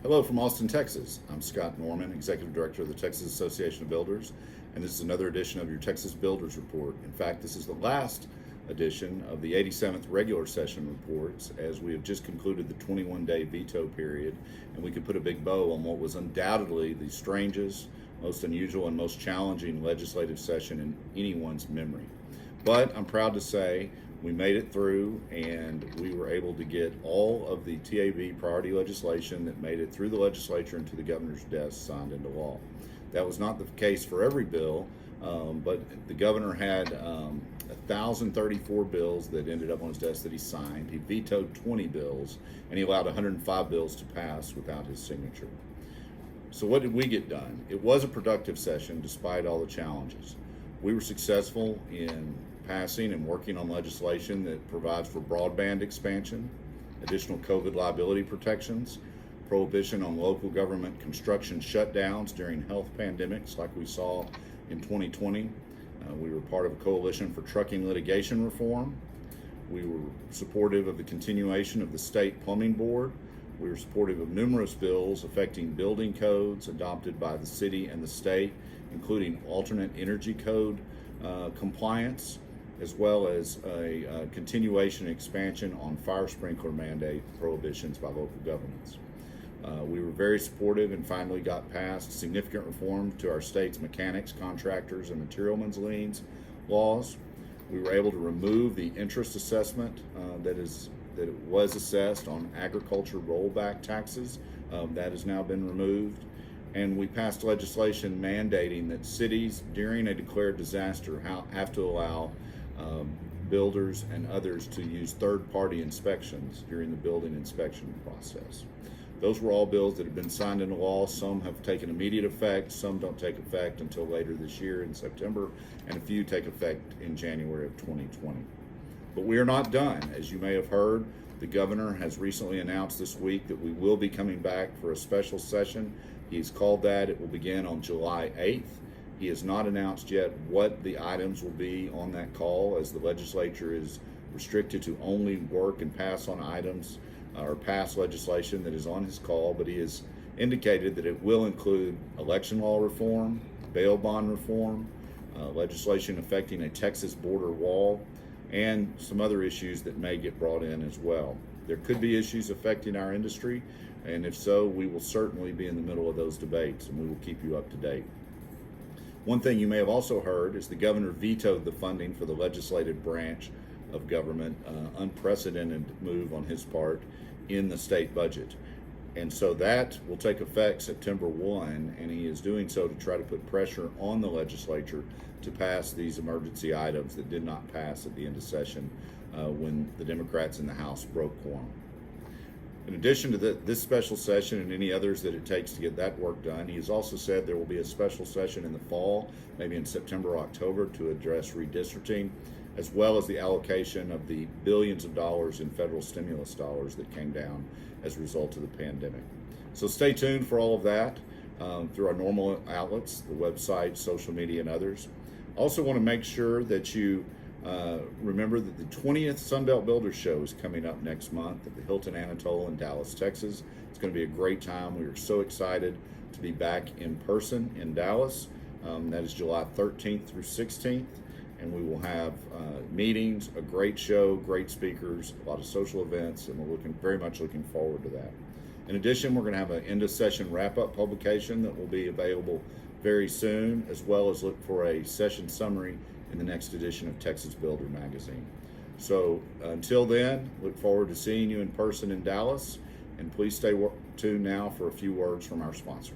Hello from Austin, Texas. I'm Scott Norman, Executive Director of the Texas Association of Builders, and this is another edition of your Texas Builders Report. In fact, this is the last edition of the 87th regular session reports, as we have just concluded the 21-day veto period, and we could put a big bow on what was undoubtedly the strangest, most unusual, and most challenging legislative session in anyone's memory. But I'm proud to say we made it through, and we were able to get all of the TAV priority legislation that made it through the legislature and to the governor's desk signed into law. That was not the case for every bill, but the governor had 1,034 bills that ended up on his desk that he signed. He vetoed 20 bills, and he allowed 105 bills to pass without his signature. So what did we get done? It was a productive session despite all the challenges. We were successful in passing and working on legislation that provides for broadband expansion, additional COVID liability protections, prohibition on local government construction shutdowns during health pandemics like we saw in 2020. We were part of a coalition for trucking litigation reform. We were supportive of the continuation of the state plumbing board. We were supportive of numerous bills affecting building codes adopted by the city and the state, including alternate energy code compliance, as well as a continuation and expansion on fire sprinkler mandate prohibitions by local governments. We were very supportive and finally got passed significant reform to our state's mechanics, contractors, and materialmen's liens laws. We were able to remove the interest assessment that it was assessed on agriculture rollback taxes. That has now been removed. And we passed legislation mandating that cities during a declared disaster have to allow builders and others to use third-party inspections during the building inspection process. Those were all bills that have been signed into law. Some have taken immediate effect, some don't take effect until later this year in September, and a few take effect in January of 2020. But we are not done. As you may have heard, the governor has recently announced this week that we will be coming back for a special session. He's called that. It will begin on July 8th. He has not announced yet what the items will be on that call, as the legislature is restricted to only work and pass on items or pass legislation that is on his call, but he has indicated that it will include election law reform, bail bond reform, legislation affecting a Texas border wall, and some other issues that may get brought in as well. There could be issues affecting our industry, and if so, we will certainly be in the middle of those debates, and we will keep you up to date. One thing you may have also heard is the governor vetoed the funding for the legislative branch of government, unprecedented move on his part in the state budget. And so that will take effect September 1, and he is doing so to try to put pressure on the legislature to pass these emergency items that did not pass at the end of session when the Democrats in the House broke quorum. In addition to this special session and any others that it takes to get that work done, he has also said there will be a special session in the fall, maybe in September or October, to address redistricting, as well as the allocation of the billions of dollars in federal stimulus dollars that came down as a result of the pandemic. So stay tuned for all of that through our normal outlets, the website, social media, and others. I also want to make sure that you remember that the 20th Sunbelt Builders Show is coming up next month at the Hilton Anatole in Dallas, Texas. It's going to be a great time. We are so excited to be back in person in Dallas. That is July 13th through 16th. And we will have meetings, a great show, great speakers, a lot of social events, and we're very much looking forward to that. In addition, we're going to have an end-of-session wrap-up publication that will be available very soon, as well as look for a session summary in the next edition of Texas Builder Magazine. So until then, look forward to seeing you in person in Dallas, and please stay tuned now for a few words from our sponsor.